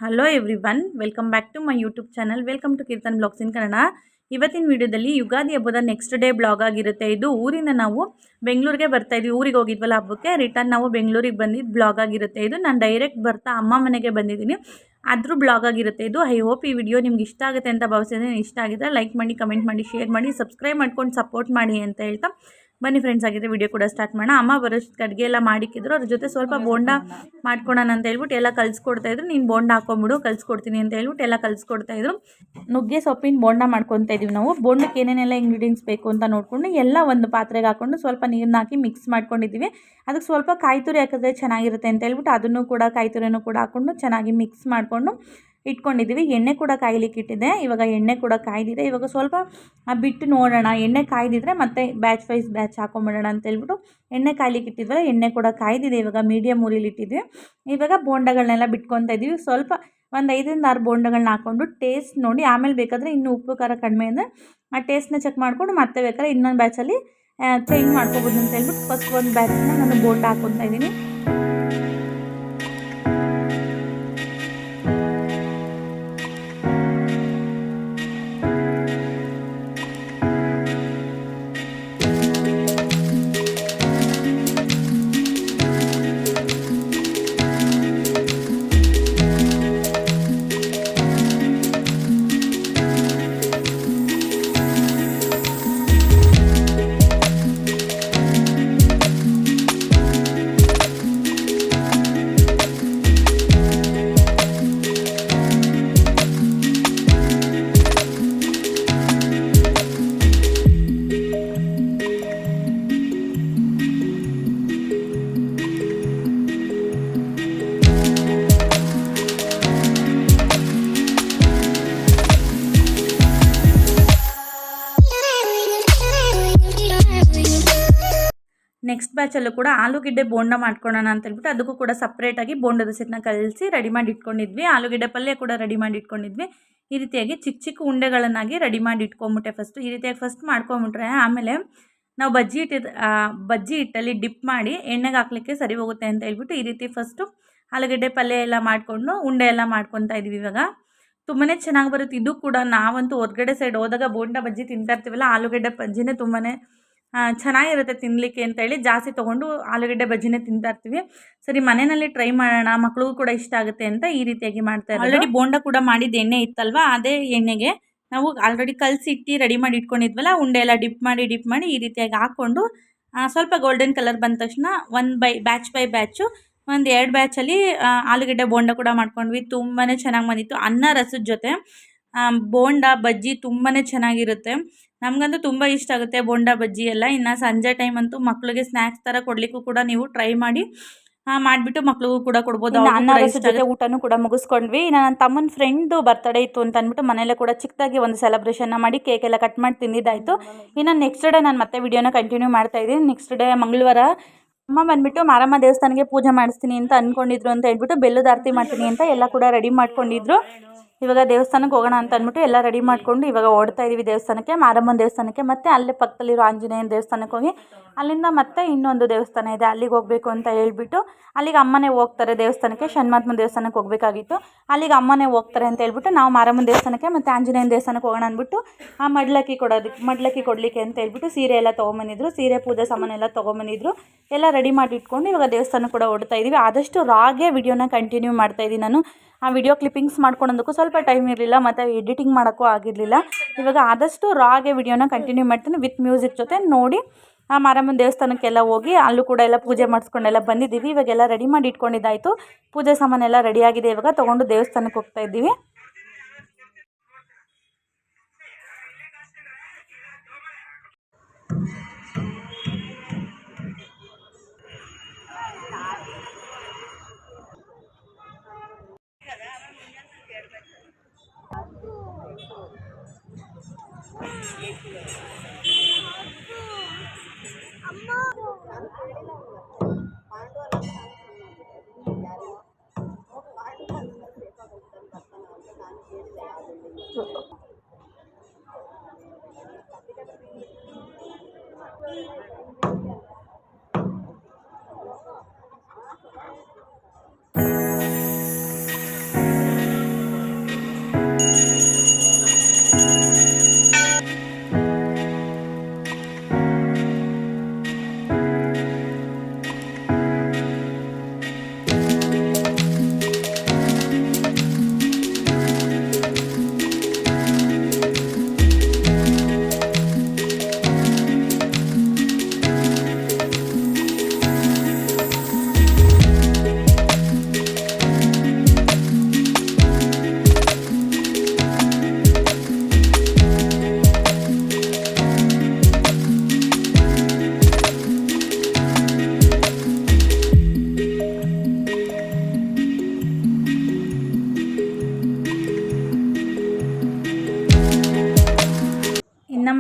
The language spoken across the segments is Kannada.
Hello everyone, welcome back to my YouTube channel. Welcome to Keerthan blogs in Kannada. ಇವತ್ತಿನ ವಿಡಿಯೋದಲ್ಲಿ ಯುಗಾದಿ ಹಬ್ಬದ ನೆಕ್ಸ್ಟ್ ಡೇ ಬ್ಲಾಗ್ ಆಗಿರುತ್ತೆ. ಇದು ಊರಿಂದ ನಾವು ಬೆಂಗಳೂರಿಗೆ ಬರ್ತಾ ಇದ್ವಿ. ಊರಿಗೆ ಹೋಗಿದ್ವಲ್ಲ ಹಬ್ಬಕ್ಕೆ, ರಿಟರ್ನ್ ನಾವು ಬೆಂಗಳೂರಿಗೆ ಬಂದಿದ್ದು ಬ್ಲಾಗ್ ಆಗಿರುತ್ತೆ. ಇದು ನಾನು ಡೈರೆಕ್ಟ್ ಬರ್ತಾ ಅಮ್ಮ ಮನೆಗೆ ಬಂದಿದ್ದೀನಿ, ಅದ್ರ ಬ್ಲಾಗ್ ಆಗಿರುತ್ತೆ ಇದು. ಐ ಹೋಪ್ ಈ ವಿಡಿಯೋ ನಿಮ್ಗೆ ಇಷ್ಟ ಆಗುತ್ತೆ ಅಂತ ಭಾವಿಸಿದ್ದೀನಿ. ಇಷ್ಟ ಆಗಿದ್ರೆ ಲೈಕ್ ಮಾಡಿ, ಕಮೆಂಟ್ ಮಾಡಿ, ಶೇರ್ ಮಾಡಿ, ಸಬ್ಸ್ಕ್ರೈಬ್ ಮಾಡ್ಕೊಂಡು ಸಪೋರ್ಟ್ ಮಾಡಿ ಅಂತ ಹೇಳ್ತಾ ಬನ್ನಿ ಫ್ರೆಂಡ್ಸ್. ಆಗಿದ್ರೆ ವಿಡಿಯೋ ಕೂಡ ಸ್ಟಾರ್ಟ್ ಮಾಡೋಣ. ಅಮ್ಮ ಬರೋಷ್ಟು ಅಡುಗೆ ಎಲ್ಲ ಮಾಡಿಕ್ಕಿದ್ರು. ಅದ್ರ ಜೊತೆ ಸ್ವಲ್ಪ ಬೋಂಡ ಮಾಡ್ಕೊಳೋಣ ಅಂತ ಹೇಳ್ಬಿಟ್ಟು ಎಲ್ಲ ಕಲಿಸ್ಕೊಡ್ತಾಯಿದ್ರು. ನೀನು ಬೋಂಡ ಹಾಕೊಂಬಿಡು, ಕಲಿಸ್ಕೊಡ್ತೀನಿ ಅಂತ ಹೇಳ್ಬಿಟ್ಟು ಎಲ್ಲ ಕಲಿಸ್ಕೊಡ್ತಾಯಿದ್ರು. ನುಗ್ಗೆ ಸೊಪ್ಪಿನ ಬೋಂಡ ಮಾಡ್ಕೊತಾ ಇದೀವಿ ನಾವು. ಬೋಂಡಕ್ಕೆ ಏನೇನೆಲ್ಲ ಇಂಗ್ರೀಡಿಯೆಂಟ್ಸ್ ಬೇಕು ಅಂತ ನೋಡಿಕೊಂಡು ಎಲ್ಲ ಒಂದು ಪಾತ್ರೆಗೆ ಹಾಕ್ಕೊಂಡು ಸ್ವಲ್ಪ ನೀರನ್ನ ಹಾಕಿ ಮಿಕ್ಸ್ ಮಾಡ್ಕೊಂಡಿದ್ದೀವಿ. ಅದಕ್ಕೆ ಸ್ವಲ್ಪ ಕಾಯಿ ತುರಿ ಹಾಕಿದ್ರೆ ಚೆನ್ನಾಗಿರುತ್ತೆ ಅಂತ ಹೇಳ್ಬಿಟ್ಟು ಅದನ್ನು ಕೂಡ ಕಾಯಿ ತುರಿನೂ ಕೂಡ ಹಾಕ್ಕೊಂಡು ಚೆನ್ನಾಗಿ ಮಿಕ್ಸ್ ಮಾಡಿಕೊಂಡು ಇಟ್ಕೊಂಡಿದ್ದೀವಿ. ಎಣ್ಣೆ ಕೂಡ ಕಾಯ್ಲಿಕ್ಕೆ ಇಟ್ಟಿದೆ. ಇವಾಗ ಎಣ್ಣೆ ಕೂಡ ಕಾಯ್ದಿದೆ. ಇವಾಗ ಸ್ವಲ್ಪ ಬಿಟ್ಟು ನೋಡೋಣ. ಎಣ್ಣೆ ಕಾಯ್ದಿದ್ರೆ ಮತ್ತೆ ಬ್ಯಾಚ್ ವೈಸ್ ಬ್ಯಾಚ್ ಹಾಕೊಂಬಿಡೋಣ ಅಂತ ಹೇಳ್ಬಿಟ್ಟು ಎಣ್ಣೆ ಕಾಯ್ಲಿಕ್ಕೆ ಇಟ್ಟಿದ್ವಲ್ಲ, ಎಣ್ಣೆ ಕೂಡ ಕಾಯ್ದಿದೆ. ಇವಾಗ ಮೀಡಿಯಮ್ ಉರಿಲಿ ಇಟ್ಟಿದ್ವಿ. ಇವಾಗ ಬೋಂಡಗಳನ್ನೆಲ್ಲ ಬಿಟ್ಕೊತಾ ಇದ್ದೀವಿ. ಸ್ವಲ್ಪ ಒಂದು 5-6 ಬೋಂಡಗಳನ್ನ ಹಾಕ್ಕೊಂಡು ಟೇಸ್ಟ್ ನೋಡಿ, ಆಮೇಲೆ ಬೇಕಾದರೆ ಇನ್ನೂ ಉಪ್ಪು ಖಾರ ಕಡಿಮೆ ಅಂದರೆ ಆ ಟೇಸ್ಟ್ನ ಚೆಕ್ ಮಾಡಿಕೊಂಡು ಮತ್ತೆ ಬೇಕಾದ್ರೆ ಇನ್ನೊಂದು ಬ್ಯಾಚಲ್ಲಿ ಚೇಂಜ್ ಮಾಡ್ಕೊಬೋದು ಅಂತ ಹೇಳ್ಬಿಟ್ಟು ಫಸ್ಟ್ ಒಂದು ಬ್ಯಾಚನ್ನ ನಾನು ಬೋಂಡ ಹಾಕ್ಕೊತಾ ಇದ್ದೀನಿ. ನೆಕ್ಸ್ಟ್ ಬ್ಯಾಚಲ್ಲೂ ಕೂಡ ಆಲೂಗೆಡ್ಡೆ ಬೋಂಡ ಮಾಡ್ಕೊಳ್ಳೋಣ ಅಂತ ಹೇಳ್ಬಿಟ್ಟು ಅದಕ್ಕೂ ಕೂಡ ಸಪ್ರೇಟಾಗಿ ಬೋಂಡದ ಸೆಟ್ನ ಕಲಿಸಿ ರೆಡಿ ಮಾಡಿ ಇಟ್ಕೊಂಡಿದ್ವಿ. ಆಲೂಗೆಡ್ಡೆ ಪಲ್ಯ ಕೂಡ ರೆಡಿ ಮಾಡಿ ಇಟ್ಕೊಂಡಿದ್ವಿ. ಈ ರೀತಿಯಾಗಿ ಚಿಕ್ಕ ಚಿಕ್ಕ ಉಂಡೆಗಳನ್ನಾಗಿ ರೆಡಿ ಮಾಡಿ ಇಟ್ಕೊಂಬಿಟ್ಟೆ ಫಸ್ಟು. ಈ ರೀತಿಯಾಗಿ ಫಸ್ಟ್ ಮಾಡ್ಕೊಂಬಿಟ್ರೆ ಆಮೇಲೆ ನಾವು ಬಜ್ಜಿ ಹಿಟ್ಟಲ್ಲಿ ಡಿಪ್ ಮಾಡಿ ಎಣ್ಣೆಗೆ ಹಾಕ್ಲಿಕ್ಕೆ ಸರಿ ಹೋಗುತ್ತೆ ಅಂತ ಹೇಳ್ಬಿಟ್ಟು ಈ ರೀತಿ ಫಸ್ಟು ಆಲೂಗೆಡ್ಡೆ ಪಲ್ಯ ಎಲ್ಲ ಮಾಡಿಕೊಂಡು ಉಂಡೆ ಎಲ್ಲ ಮಾಡ್ಕೊತಾ ಇದ್ವಿ. ಇವಾಗ ತುಂಬಾ ಚೆನ್ನಾಗಿ ಬರುತ್ತೆ. ಇದು ಕೂಡ ನಾವಂತೂ ಹೊರಗಡೆ ಸೈಡ್ ಹೋದಾಗ ಬೋಂಡ ಬಜ್ಜಿ ತಿಂತಾ ಇರ್ತೀವಲ್ಲ, ಆಲೂಗೆಡ್ಡೆ ಬಜ್ಜಿನೇ ತುಂಬಾ ಚೆನ್ನಾಗಿರುತ್ತೆ ತಿನ್ನಲಿಕ್ಕೆ ಅಂತೇಳಿ ಜಾಸ್ತಿ ತೊಗೊಂಡು ಆಲೂಗೆಡ್ಡೆ ಬಜ್ಜಿನೇ ತಿಂತಾ ಇರ್ತೀವಿ. ಸರಿ, ಮನೆಯಲ್ಲಿ ಟ್ರೈ ಮಾಡೋಣ, ಮಕ್ಳಿಗೂ ಕೂಡ ಇಷ್ಟ ಆಗುತ್ತೆ ಅಂತ ಈ ರೀತಿಯಾಗಿ ಮಾಡ್ತಾ ಇರೋದು. ಆಲ್ರೆಡಿ ಬೋಂಡ ಕೂಡ ಮಾಡಿದ ಎಣ್ಣೆ ಇತ್ತಲ್ವ, ಅದೇ ಎಣ್ಣೆಗೆ ನಾವು ಆಲ್ರೆಡಿ ಕಲಸಿಟ್ಟು ರೆಡಿ ಮಾಡಿ ಇಟ್ಕೊಂಡಿದ್ವಲ್ಲ ಉಂಡೆ ಎಲ್ಲ ಡಿಪ್ ಮಾಡಿ ಈ ರೀತಿಯಾಗಿ ಹಾಕ್ಕೊಂಡು ಸ್ವಲ್ಪ ಗೋಲ್ಡನ್ ಕಲರ್ ಬಂದ ತಕ್ಷಣ ಬ್ಯಾಚ್ ಬೈ ಬ್ಯಾಚು ಒಂದು 2 ಬ್ಯಾಚಲ್ಲಿ ಆಲೂಗೆಡ್ಡೆ ಬೋಂಡ ಕೂಡ ಮಾಡ್ಕೊಂಡ್ವಿ. ತುಂಬಾ ಚೆನ್ನಾಗಿ ಬಂದಿತ್ತು. ಅನ್ನ ರಸದ ಜೊತೆ ಬೋಂಡ ಬಜ್ಜಿ ತುಂಬಾ ಚೆನ್ನಾಗಿರುತ್ತೆ. ನಮಗಂತೂ ತುಂಬ ಇಷ್ಟ ಆಗುತ್ತೆ ಬೋಂಡ ಬಜ್ಜಿ ಎಲ್ಲ. ಇನ್ನು ಸಂಜೆ ಟೈಮ್ ಅಂತೂ ಮಕ್ಕಳಿಗೆ ಸ್ನ್ಯಾಕ್ಸ್ ಥರ ಕೊಡಲಿಕ್ಕೂ ಕೂಡ ನೀವು ಟ್ರೈ ಮಾಡಿ, ಮಾಡಿಬಿಟ್ಟು ಮಕ್ಳಿಗೂ ಕೂಡ ಕೊಡ್ಬೋದು. ಅನ್ನ ರಸದ ಜೊತೆ ಊಟನೂ ಕೂಡ ಮುಗಿಸ್ಕೊಂಡ್ವಿ. ನನ್ನ ತಮ್ಮನ ಫ್ರೆಂಡು ಬರ್ತಡೇ ಇತ್ತು ಅಂತ ಅಂದ್ಬಿಟ್ಟು ಮನೆಯಲ್ಲೇ ಕೂಡ ಚಿಕ್ಕದಾಗಿ ಒಂದು ಸೆಲೆಬ್ರೇಷನ್ನ ಮಾಡಿ ಕೇಕ್ ಎಲ್ಲ ಕಟ್ ಮಾಡಿ ತಿಂದಿದ್ದಾಯಿತು. ಇನ್ನು ನೆಕ್ಸ್ಟ್ ಡೇ ನಾನು ಮತ್ತೆ ವಿಡಿಯೋನ ಕಂಟಿನ್ಯೂ ಮಾಡ್ತಾಯಿದ್ದೀನಿ. ನೆಕ್ಸ್ಟ್ ಡೇ ಮಂಗಳವಾರ ಅಮ್ಮ ಬಂದುಬಿಟ್ಟು ಮಾರಮ್ಮ ದೇವಸ್ಥಾನಕ್ಕೆ ಪೂಜೆ ಮಾಡಿಸ್ತೀನಿ ಅಂತ ಅಂದ್ಕೊಂಡಿದ್ರು ಅಂತ ಹೇಳ್ಬಿಟ್ಟು ಬೆಲ್ಲದ ಆರತಿ ಮಾಡ್ತೀನಿ ಅಂತ ಎಲ್ಲ ಕೂಡ ರೆಡಿ ಮಾಡ್ಕೊಂಡಿದ್ರು. ಇವಾಗ ದೇವಸ್ಥಾನಕ್ಕೆ ಹೋಗೋಣ ಅಂತ ಅಂದ್ಬಿಟ್ಟು ಎಲ್ಲ ರೆಡಿ ಮಾಡಿಕೊಂಡು ಇವಾಗ ಓಡ್ತಾ ಇದ್ದೀವಿ ದೇವಸ್ಥಾನಕ್ಕೆ, ಮಾರಮ್ಮನ ದೇವಸ್ಥಾನಕ್ಕೆ. ಮತ್ತು ಅಲ್ಲೇ ಪಕ್ಕದಲ್ಲಿರೋ ಆಂಜನೇಯನ ದೇವಸ್ಥಾನಕ್ಕೆ ಹೋಗಿ ಅಲ್ಲಿಂದ ಮತ್ತೆ ಇನ್ನೊಂದು ದೇವಸ್ಥಾನ ಇದೆ, ಅಲ್ಲಿಗೆ ಹೋಗಬೇಕು ಅಂತ ಹೇಳ್ಬಿಟ್ಟು ಅಲ್ಲಿಗೆ ಅಮ್ಮನೇ ಹೋಗ್ತಾರೆ ದೇವಸ್ಥಾನಕ್ಕೆ. ಶನಿಮಾತ್ಮನ ದೇವಸ್ಥಾನಕ್ಕೆ ಹೋಗಬೇಕಾಗಿತ್ತು, ಅಲ್ಲಿಗೆ ಅಮ್ಮನೇ ಹೋಗ್ತಾರೆ ಅಂತ ಹೇಳ್ಬಿಟ್ಟು ನಾವು ಮಾರಮ್ಮನ ದೇವಸ್ಥಾನಕ್ಕೆ ಮತ್ತು ಆಂಜನೇಯನ ದೇವಸ್ಥಾನಕ್ಕೆ ಹೋಗೋಣ ಅಂದ್ಬಿಟ್ಟು ಮಡ್ಲಕ್ಕಿ ಕೊಡಲಿಕ್ಕೆ ಅಂತ ಹೇಳ್ಬಿಟ್ಟು ಸೀರೆ ಎಲ್ಲ ತೊಗೊಂಬಂದಿದ್ರು. ಸೀರೆ ಪೂಜೆ ಸಾಮಾನೆಲ್ಲ ತೊಗೊಂಬಂದಿದ್ರು. ಎಲ್ಲ ರೆಡಿ ಮಾಡಿ ಇಟ್ಕೊಂಡು ಇವಾಗ ದೇವಸ್ಥಾನಕ್ಕೆ ಕೂಡ ಓಡ್ತಾ ಇದ್ದೀವಿ. ಆದಷ್ಟು ರಾಗೆ ವಿಡಿಯೋನ ಕಂಟಿನ್ಯೂ ಮಾಡ್ತಾಯಿದ್ದೀನಿ ನಾನು. ಆ ವಿಡಿಯೋ ಕ್ಲಿಪ್ಪಿಂಗ್ಸ್ ಮಾಡ್ಕೊಳೋದಕ್ಕೂ ಸ್ವಲ್ಪ ಟೈಮ್ ಇರಲಿಲ್ಲ, ಮತ್ತು ಎಡಿಟಿಂಗ್ ಮಾಡೋಕ್ಕೂ ಆಗಿರಲಿಲ್ಲ. ಇವಾಗ ಆದಷ್ಟು ರಾಗೆ ವಿಡಿಯೋನ ಕಂಟಿನ್ಯೂ ಮಾಡ್ತೀನಿ ವಿತ್ ಮ್ಯೂಸಿಕ್ ಜೊತೆ. ನೋಡಿ, ಮಾರಮ್ಮನ ದೇವಸ್ಥಾನಕ್ಕೆಲ್ಲ ಹೋಗಿ ಅಲ್ಲೂ ಕೂಡ ಎಲ್ಲ ಪೂಜೆ ಮಾಡಿಸ್ಕೊಂಡೆಲ್ಲ ಬಂದಿದ್ದೀವಿ. ಇವಾಗೆಲ್ಲ ರೆಡಿ ಮಾಡಿ ಇಟ್ಕೊಂಡಿದ್ದಾಯಿತು. ಪೂಜೆ ಸಾಮಾನೆಲ್ಲ ರೆಡಿಯಾಗಿದೆ. ಇವಾಗ ತೊಗೊಂಡು ದೇವಸ್ಥಾನಕ್ಕೆ ಹೋಗ್ತಾ ಇದ್ದೀವಿ.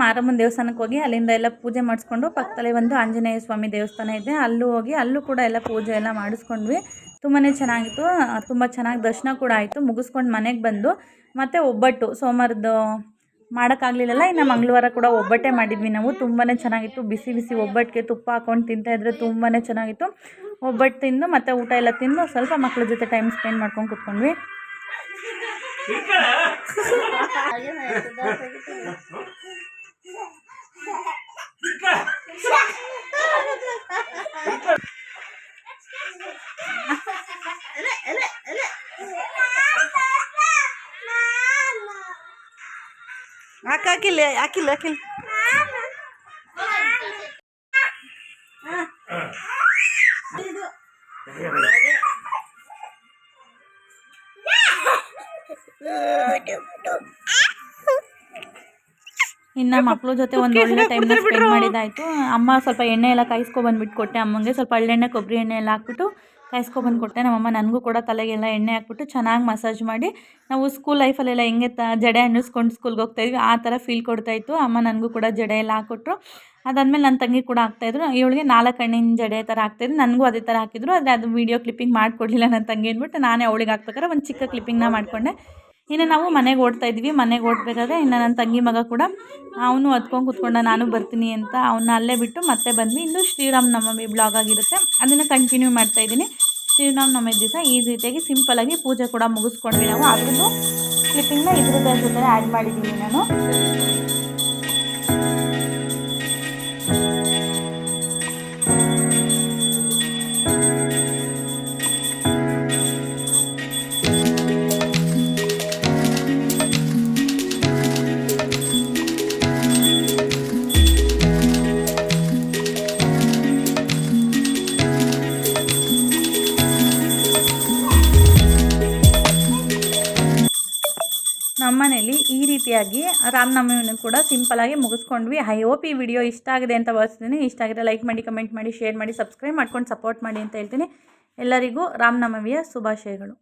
ಮಾರಮ್ಮನ ದೇವಸ್ಥಾನಕ್ಕೆ ಹೋಗಿ ಅಲ್ಲಿಂದ ಎಲ್ಲ ಪೂಜೆ ಮಾಡಿಸ್ಕೊಂಡು ಪಕ್ಕದಲ್ಲೇ ಒಂದು ಆಂಜನೇಯ ಸ್ವಾಮಿ ದೇವಸ್ಥಾನ ಇದೆ, ಅಲ್ಲೂ ಹೋಗಿ ಅಲ್ಲೂ ಕೂಡ ಎಲ್ಲ ಪೂಜೆ ಎಲ್ಲ ಮಾಡಿಸ್ಕೊಂಡ್ವಿ. ತುಂಬಾ ಚೆನ್ನಾಗಿತ್ತು, ತುಂಬ ಚೆನ್ನಾಗಿ ದರ್ಶನ ಕೂಡ ಆಯಿತು. ಮುಗಿಸ್ಕೊಂಡು ಮನೆಗೆ ಬಂದು ಮತ್ತು ಒಬ್ಬಟ್ಟು ಸೋಮವಾರದ್ದು ಮಾಡೋಕ್ಕಾಗಲಿಲ್ಲಲ್ಲ, ಇನ್ನು ಮಂಗಳವಾರ ಕೂಡ ಒಬ್ಬಟ್ಟೆ ಮಾಡಿದ್ವಿ ನಾವು. ತುಂಬಾ ಚೆನ್ನಾಗಿತ್ತು. ಬಿಸಿ ಬಿಸಿ ಒಬ್ಬಟ್ಟಿಗೆ ತುಪ್ಪ ಹಾಕ್ಕೊಂಡು ತಿಂತಾಯಿದ್ರೆ ತುಂಬಾ ಚೆನ್ನಾಗಿತ್ತು. ಒಬ್ಬಟ್ಟು ತಿಂದು ಮತ್ತು ಊಟ ಎಲ್ಲ ತಿಂದು ಸ್ವಲ್ಪ ಮಕ್ಕಳ ಜೊತೆ ಟೈಮ್ ಸ್ಪೆಂಡ್ ಮಾಡ್ಕೊಂಡು ಕೂತ್ಕೊಂಡ್ವಿ. ಹಾಕಿಲ್ಲ ಹಾಕಿಲ್ಲ ಹಾಕಿಲ್ಲ ಇನ್ನು ಮಕ್ಕಳ ಜೊತೆ ಒಂದು ಒಳ್ಳೆ ಟೈಮ್ನ ಸ್ಪೆಂಡ್ ಮಾಡಿದ್ದಾಯಿತು. ಅಮ್ಮ ಸ್ವಲ್ಪ ಎಣ್ಣೆ ಎಲ್ಲ ಕಾಯಿಸ್ಕೊಬಂದ್ಬಿಟ್ಟು ಕೊಟ್ಟೆ ಅಮ್ಮಂಗೆ. ಸ್ವಲ್ಪ ಎಳ್ಳೆಣ್ಣೆ ಕೊಬ್ಬರಿ ಎಣ್ಣೆ ಎಲ್ಲ ಹಾಕ್ಬಿಟ್ಟು ಕಾಯಿಸ್ಕೊಬಂದು ಕೊಟ್ಟೆ. ನಮ್ಮಮ್ಮ ನನಗೂ ಕೂಡ ತಲೆಗೆಲ್ಲ ಎಣ್ಣೆ ಹಾಕ್ಬಿಟ್ಟು ಚೆನ್ನಾಗಿ ಮಸಾಜ್ ಮಾಡಿ, ನಾವು ಸ್ಕೂಲ್ ಲೈಫಲ್ಲೆಲ್ಲ ಹೆಂಗೆ ಜಡೆ ಅನ್ನಿಸ್ಕೊಂಡು ಸ್ಕೂಲ್ಗೆ ಹೋಗ್ತಾಯಿದ್ವಿ ಆ ಥರ ಫೀಲ್ ಕೊಡ್ತಾಯಿತ್ತು. ಅಮ್ಮ ನನಗೂ ಕೂಡ ಜಡೆ ಎಲ್ಲ ಹಾಕ್ಕೊಟ್ರು. ಅದಾದಮೇಲೆ ನನ್ನ ತಂಗಿ ಕೂಡ ಹಾಕ್ತಾಯಿದ್ರು. ಇವಳಿಗೆ 4 ಕಣ್ಣಿನ ಜಡೆ ಥರ ಹಾಕ್ತಾಯಿದ್ರು, ನನಗೂ ಅದೇ ಥರ ಹಾಕಿದ್ರು. ಆದರೆ ಅದು ವೀಡಿಯೋ ಕ್ಲಿಪ್ಪಿಂಗ್ ಮಾಡಿಕೊಡ್ಲಿಲ್ಲ ನನ್ನ ತಂಗಿ ಅಂದ್ಬಿಟ್ಟು ನಾನೇ ಅವಳಿಗೆ ಹಾಕ್ಬೇಕಾದ್ರೆ ಒಂದು ಚಿಕ್ಕ ಕ್ಲಿಪ್ಪಿಂಗ್ನ ಮಾಡಿಕೊಂಡೆ. ಇನ್ನು ನಾವು ಮನೆಗೆ ಓಡ್ತಾಯಿದ್ವಿ. ಮನೆಗೆ ಓಡಬೇಕಾದ್ರೆ ಇನ್ನು ನನ್ನ ತಂಗಿ ಮಗ ಕೂಡ ಅವನು ಹತ್ಕೊಂಡು ಕೂತ್ಕೊಂಡ, ನಾನು ಬರ್ತೀನಿ ಅಂತ. ಅವನ್ನ ಅಲ್ಲೇ ಬಿಟ್ಟು ಮತ್ತೆ ಬಂದ್ವಿ. ಇನ್ನು ಶ್ರೀರಾಮನವಮಿ ಬ್ಲಾಗ್ ಆಗಿರುತ್ತೆ, ಅದನ್ನು ಕಂಟಿನ್ಯೂ ಮಾಡ್ತಾಯಿದ್ದೀನಿ. ಶ್ರೀರಾಮನವಮಿ ದಿವಸ ಈ ರೀತಿಯಾಗಿ ಸಿಂಪಲಾಗಿ ಪೂಜೆ ಕೂಡ ಮುಗಿಸ್ಕೊಂಡ್ವಿ ನಾವು. ಅದ್ರದ್ದು ಕ್ಲಿಪ್ಪಿಂಗ್ನ ಇದ್ರ ಜೊತೆ ಆ್ಯಡ್ ಮಾಡಿದ್ದೀನಿ ನಾನು. ನಮ್ಮನೇಲಿ ಈ ರೀತಿಯಾಗಿ ರಾಮನವಮಿಯನ್ನು ಕೂಡ ಸಿಂಪಲಾಗಿ ಮುಗಿಸ್ಕೊಂಡ್ವಿ. ಐ ಹೋಪ್ ಈ ವಿಡಿಯೋ ಇಷ್ಟ ಆಗಿದೆ ಅಂತ ಭಾವಿಸ್ತೀನಿ. ಇಷ್ಟ ಆಗಿದ್ರೆ ಲೈಕ್ ಮಾಡಿ, ಕಮೆಂಟ್ ಮಾಡಿ, ಶೇರ್ ಮಾಡಿ, ಸಬ್ಸ್ಕ್ರೈಬ್ ಮಾಡ್ಕೊಂಡು ಸಪೋರ್ಟ್ ಮಾಡಿ ಅಂತ ಹೇಳ್ತೀನಿ. ಎಲ್ಲರಿಗೂ ರಾಮನವಮಿಯ ಶುಭಾಶಯಗಳು.